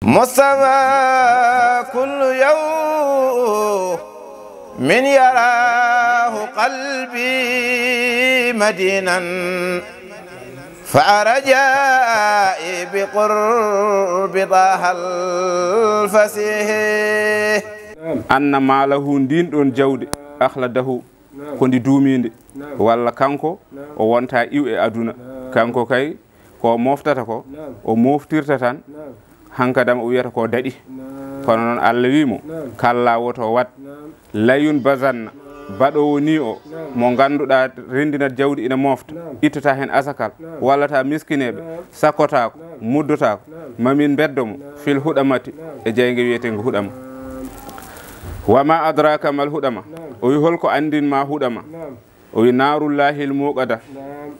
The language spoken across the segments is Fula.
مصطفى كل يوم من يراه قلبي مدينا فأرجائي بقرب طه الفسيح أن ما له دين دون جود أخلده كندي دوميندي ولا كانكو وانتا إيو أدونا كانكو كاي ko moftata ko o moftirta tan hankadam o wiyata ko dadi kono non Allah wimo kala woto wat layun bazanna baɗowo ni o mo ganduɗa rendinat jawdi ina mofta ittata hen asakal wallata miskineɓe sakkotako muddotako mamin beddomo fil huɗamati e jeyge wiyetego huɗama wama adraka mal huɗama o wi holko andinma huɗama o wi narullahil muqada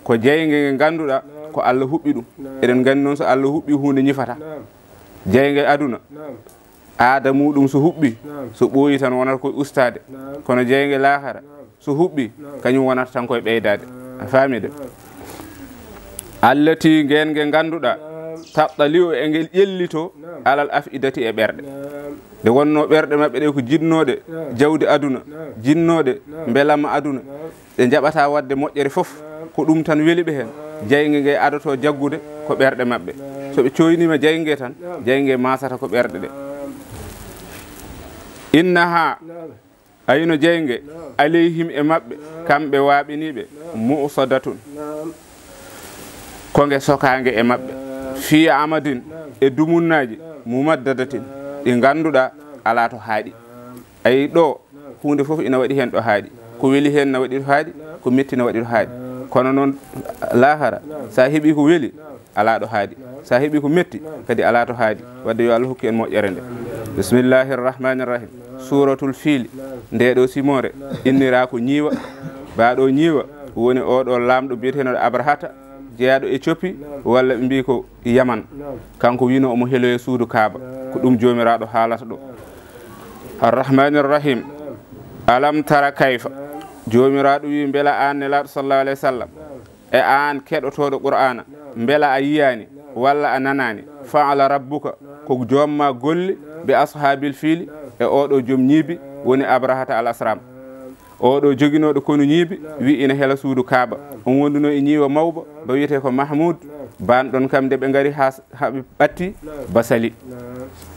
ko jeyge ge ganduɗa ko Allah huɓɓi ɗum eɗen gandi noon so Allah huɓɓi hunde ñifata jeyge aduna aada muɗum so huɓɓi so ɓooyi tan wonata koye ustade kono jeyge lahara so huɓɓi kañum wonata tan koye ɓeydade a faami de allati gen ge ganduɗa taɓɗali o e ngel ƴellito alal afidati e ɓerɗe nde wonno ɓerɗe maɓɓe ɗe ko jinnoɗe jawdi aduna jinnoɗe belamma aduna ɗe jaɓata wadde moƴƴere foof ko ɗum tan weli ɓe hen jeyge ge adoto jaggude ko ɓerɗe maɓɓe soɓe coynima jeyge tan jeyge masata ko ɓerɗe ɗe innaha ayino jeyge alayhim e maɓɓe kamɓe waaɓiniɓe musadatun konge sokage e maɓɓe fi amadin e dumunnaji mumaddadatin ɗi ganduɗa ala to haaɗi ayi ɗo hunde foof ina waɗi hen ɗo haaɗi ko weli hen na waɗi to haaɗi ko metti na waɗi to haaɗi kono noon lahara sa heeɓi ko weli ala ɗo haaɗi sa heeɓi ko metti kadi ala to haaɗi wadde yo Allah hokki en moƴƴere nde bismillahir rahmanir rahim suratul fili nde ɗo simore innira ko ñiiwa baɗo ñiiwa woni oɗo lamɗo biyeteɗo abrahata jeeyaɗo Éthiopie walla ɓe mbi ko Yaman kanko wino omo heeloye suudu Kaaba ko ɗum jomiraɗo haalata ɗo arrahmanir rahim alam tara kayfa jomiraɗo wi beela an nelaɗo sallallahu alayhi wa sallam e an keɗotoɗo qur'ana beela a yiyani walla a nanani faala rabbuka ko jomma golle be ashabil fili e oɗo joom ñiibi woni abrahata al asram oɗo joguinoɗo kono ñiibi wi ina heela suudu Kaaba on wonduno e ñiiwa mawba ba wiyete ko Mahmoud banɗon kam nde ɓe gari haɓe ɓatti basali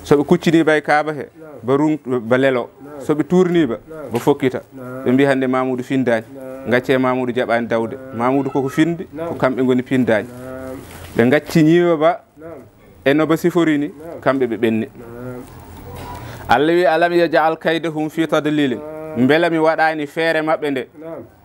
soɓe kuccini bay Kaaba he ba lelo soɓe tourniba ba fokkita ɓe mbi hande Mamoudou findani gacce Mamoudou jaɓani dawde Mamoudou koko finde ko kamɓe goni pindani ɓe gacci ñiiwa ba e no ba siforini kamɓe ɓe ɓenni Allah wi alam yaj'al kaydahum fi tadlilin beela mi waɗani feere maɓɓe nde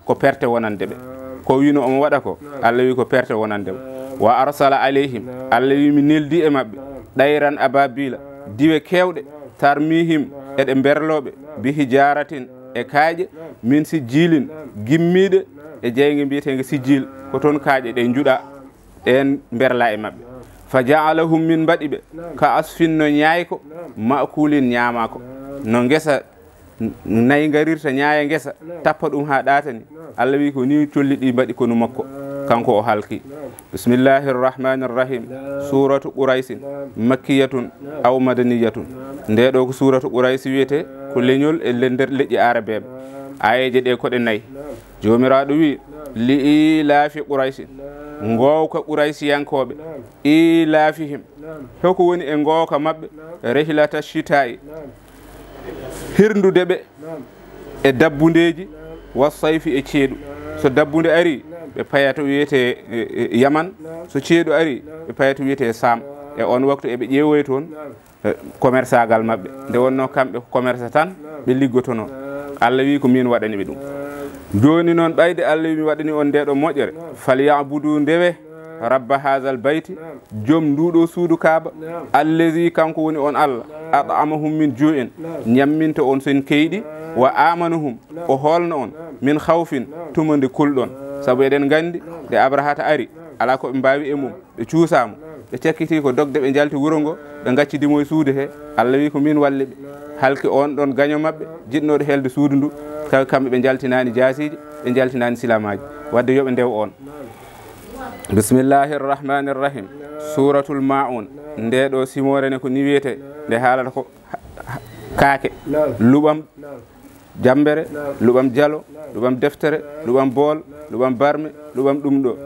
ko perte wonande ɓe ko wino omo waɗa ko Allah wi ko perte wonande ɓe wa arsala alayhim Allah wi mi neldi e maɓɓe ɗayran ababila diwe kewɗe tarmihim eɗe berloɓe bi hijaratin e kaaƴe min sijilin gimmiɗe e jeyge mbiyetege sijil ko toon kaaƴe ɗe juuɗa ɗen berla e maɓɓe fa ja'alahum min mbaɗi ɓe ka asfin no ñayko makulin ñamako no guesa nayi garirta ñaaya guesa tappa ɗum ha ɗatani Allah wi ko ni colli ɗi mbaɗi kono makko kanko o halki bismillahir rahmanir rahim suratu quraisin makkiyatun aw madaniyatun nde ɗo ko suratu quraisi wiyete ko leñol e nder leƴƴi arabeɓe ayeje ɗe koɗe nayyi jomiraɗo wi li ilaafi quraisin ngowka quraisiyankoɓe ilafihim hoko woni e ngowka mabɓe rehilata chita'i hirndude ɓe e dabbundeji wassayfi e ceeɗu so dabbunde ari ɓe payata wiyete Yaman so ceeɗu ari ɓe payata wiyete Sam e on waktu eɓe ƴeewoy toon commerçagal mabɓe nde wonno kamɓe ko commerce tan ɓe liggotono Allah wi ko min waɗani ɓe ɗum joni noon ɓayde Allah wi mi waɗani on ndeɗo moƴƴere falyabudu ndewe rabba hadal bayti joom nduɗo suudu Kaaba allazi kanko woni on Allah at'amahum min ju'in ñamminta on sen keyɗi wa amanahum o holno on min khawfin tumande kulɗon saabu eɗen gandi nde abrahata ari ala ko ɓe mbawi e mum ɓe cuusamo ɓe cekkiti ko dogde ɓe jalti wuuro ngo ɓe gaccidimo e suudu he Allah wi ko min walli ɓe halki on ɗon gaño mabɓe jiɗnoɗo helde suudu ndu tawi kamɓe ɓe jaltinani jasiji ɓe jaltinani silamaji wadde yoɓe ndew on bismillahir rahmanir rahim suratul maun nde ɗo simore ne ko ni wiyete nde haalata ko kaake luɓam jambere luɓam jalo luɓam deftere luɓam bool luɓam barme luɓam ɗum ɗo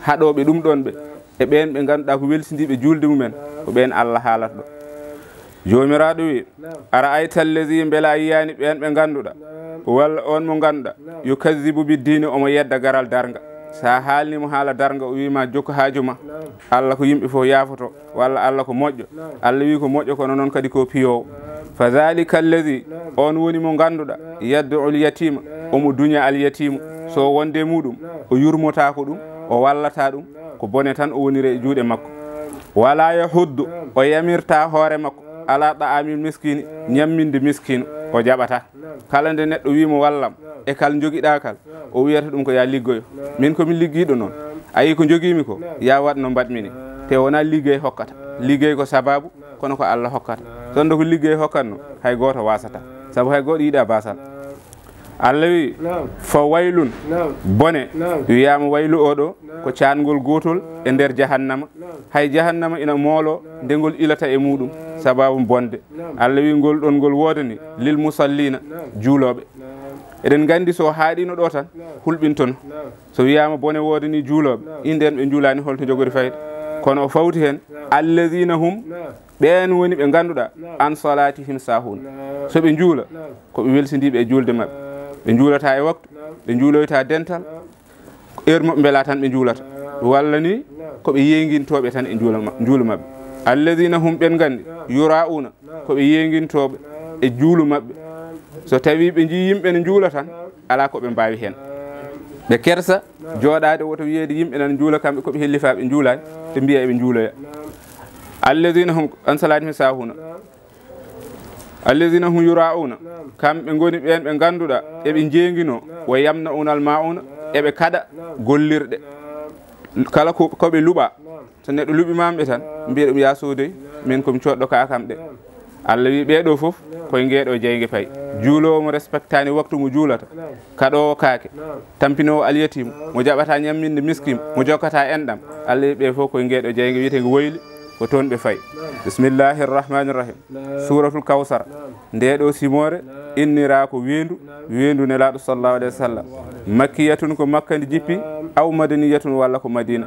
haɗoɓe ɗum ɗon ɓe e ɓen ɓe ganduɗa ko welsidiɓe julde mumen ko ɓen Allah haalata ɗo jomiraɗo wi ara aytal lesi beela yiyani ɓen ɓe ganduɗa walla on mo ganduɗa yukazzibu biddine omo yedda garal darga sa haalnimo haala darga o wima jokko haaju ma Allah ko yimɓe fof yaafoto walla Allah ko moƴƴo Allah wi ko moƴƴo kono noon kadi ko piyowo fa dhalika alladi on woni mo ganduɗa yad'ul yatima omo duña al yatimu so wonde muɗum o yurmota ko ɗum o wallata ɗum ko bone tan o wonire e juuɗe makko wala yahuddu o yamirta hoore makko ala ta'amil miskini ñamminde miskino o jaɓata kala nde neɗɗo wimo wallam e kal joguiɗa kal o wiyata ɗum ko ya liggoyo min komi ligguiɗo noon ayi ko joguimi ko ya wat no mbaɗmini te wona liggey hokkata liggey ko sababu kono ko Allah hokkata sonde ko liggey hokkatno hay goto wasata saabu hay goto yiiɗa basal Allah wi fa waylun bone wiyama waylu oɗo ko cangol gotol e nder jahannama hay jahannama ina moolo nde ngol ilata e muɗum sababu bonde Allah wi ngol ɗon ngol wodani lil musallina juuloɓe eɗen gandi so haaɗino ɗo tan hulɓintono so wiyama bone wodani juuloɓe inden ɓe juulani holto jogori fayde kono o fawti hen alladina hum ɓen woni ɓe ganduɗa an salatihim sahun so ɓe juula koɓe welsidiɓe e julde mabɓe ɓe juulata e waktu ɓe juuloyta dental heure mabɓe beela tan ɓe juulata walla ni koɓe yeguintoɓe tan e juulu mabɓe alladina hum ɓen gandi yura'una koɓe yeguintoɓe e juulu mabɓe so tawi ɓe jii yimɓe ne juula tan ala koɓe mbawi hen ɓe kersa jooɗade woto wiyeede yimɓe nana juula kamɓe koɓe hellifa ɓe juulani ɓe mbiya eɓe juuloya alladina hum an salatihim sahuna alladina hum yura'una kamɓe goni ɓen ɓe ganduɗa eɓe jeeguino wa yamna'una al ma'una eɓe kaɗa gollirɗe kala koɓe luɓa so neɗɗo luɓimamaɓe tan mbiya ɗum ya soodey min komi coɗɗo kakam ɗe Allah wi ɓeɗo foof koye ngeeɗo jeygue payi juulowo mo respectani waktu mo juulata kaɗowo kaake tampinowo alyatimu mo jaɓata ñamminde miskin mo jokkata enɗam Allah wi ɓe foof koye ngeeɗo jeygue wiyetego woyli ko toon ɓe fayi bisimillahi rrahmani rrahim suratul kawsara ndeɗo simore innira ko wendu nelaɗo sallallahu alayhi wa sallam makkiyatun ko makka ndi jippi aw madaniyatun walla ko madina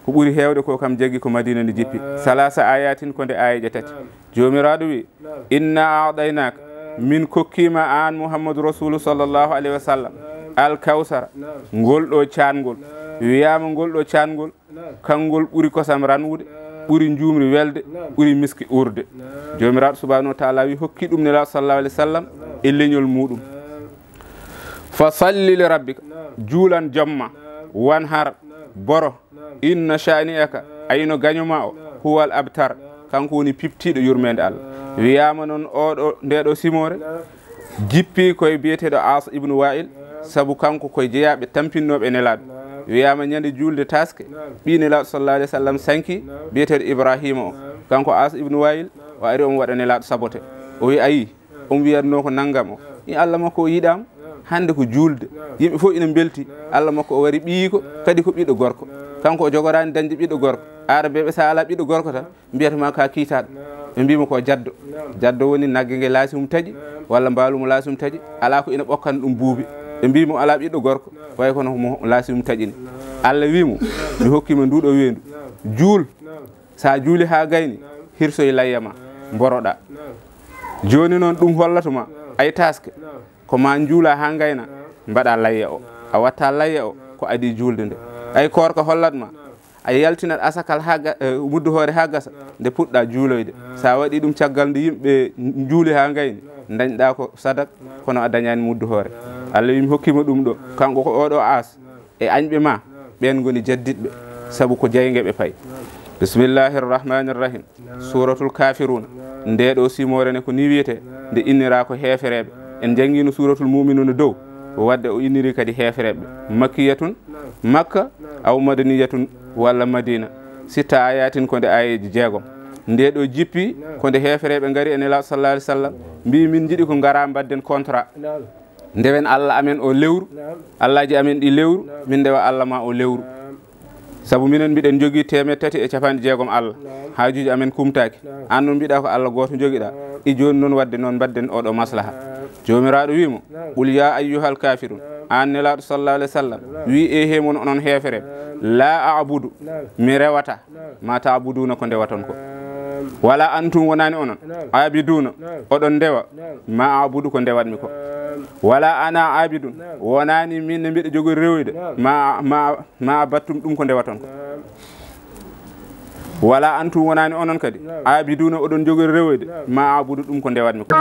ko ɓuuri hewde ko kam jaggi ko madina ndi jippi salasa ayatin ko nde ayaje tati jomiraɗo wi inna a'daynaka min kokkima an muhammadou rasulu sallllahu alayhi wa sallam al kawsara ngol ɗo cangol wiyama ngol ɗo cangol kangol ɓuuri kosam ranwude ɓuuri jumri welde ɓuuri miski urde jomiraɗo subhanahu wa taala wi hokki ɗum nelaɗo sallallahu alayhi wa sallam e leñol muɗum fa salli li rabbika juulan jamma wan har boro inna sha'ni'aka ayno gañoma o huwal abtar kanko woni piptiɗo yurmede Allah wiyama noon oɗo ndeɗo simore jippi koye biyeteɗo As ibnu Wa'il saabu kanko koye jeeyaɓe tampinnoɓe nelaɗo wiyama ñande julde taske ɓi nelaɗo sallallahu alayhi wa sallam sanki biyeteɗo Ibrahima o kanko As ibnu Wa'il o ari omo waɗa nelaɗo sabote o wi ayi omo wiyatno ko naggam o i Allah makko o yiɗama hande ko julde yimɓe fof ina belti Allah makko o wari ɓiyiko kadi ko ɓiɗɗo gorko kanko o jogorani dañde ɓiɗɗo gorko ara ɓeɓe sa ala ɓiɗɗo gorko tan mbiyatama ka kiitaɗo ɓe mbima ko jaddo woni nagge nge laasimo taƴi walla mbalumo laasimo taƴi ala ko ina ɓokkana ɗum buubi ɓe mbimo ala ɓiɗɗo gorko way kono mo laasimo taƴini Allah wimo mi hokkima nduɗo wendu juul sa juuli ha gayni hirsoye layyama mboroɗa joni noon ɗum hollatoma ay taske ko ma juula ha gayna mbaɗa layya o a watta layya o ko adi julde nde ay koorka hollatma a yaltinat asakal ha muddu hoore ha gasa nde puɗɗa juuloyde sa waɗi ɗum caggal nde yimɓe juuli ha gayni dañɗa ko sadak kono a dañani muddu hoore Allah wimi hokkima ɗum ɗo kanko ko oɗo As e añɓe ma ɓen goni jadditɓe saabu ko jeygueɓe payi bisimillahi rrahmani rrahim suratul kafiruna ndeɗo simore ne ko ni wiyete nde innira ko heefereɓe en jangguino suratul muminuna dow wadde o inniri kadi heefereɓe makkiyatun makka aw madaniyatun walla madina sitta ayatin ko nde ayeji jeegom ndeɗo jippi ko nde heefereɓe gaari e nelaɗo sallallahu alayhi wa sallam mbi min jiiɗi ko gara mbadden contrat ndewen Allah amen o lewru Allahji amen ɗi lewru min ndewa Allah ma o lewru sabu minen mbiɗen jogii 360 Allah haajuji amen kumtaaki an noon mbiɗa ko Allah gooto jogiɗa e jooni noon wadde noon mbadden oɗo maslaha joomiraaɗo wiimo qul ya ayyuhal kafirun an nelaaɗo sallallahu alayhi wa sallam wi e hemon onon heefere la abudu mi rewata ma taabuduna ko ndewaton ko wala antum wonani onon abiduna oɗon ndewa ma abudu ko ndewatmi ko wala ana abidun wonani min ne mbiɗa jogori rewoyde ma battum ɗum ko ndewaton ko wala antum wonani onon kadi abiduna oɗon jogori rewoyde ma abudu ɗum ko ndewatmi ko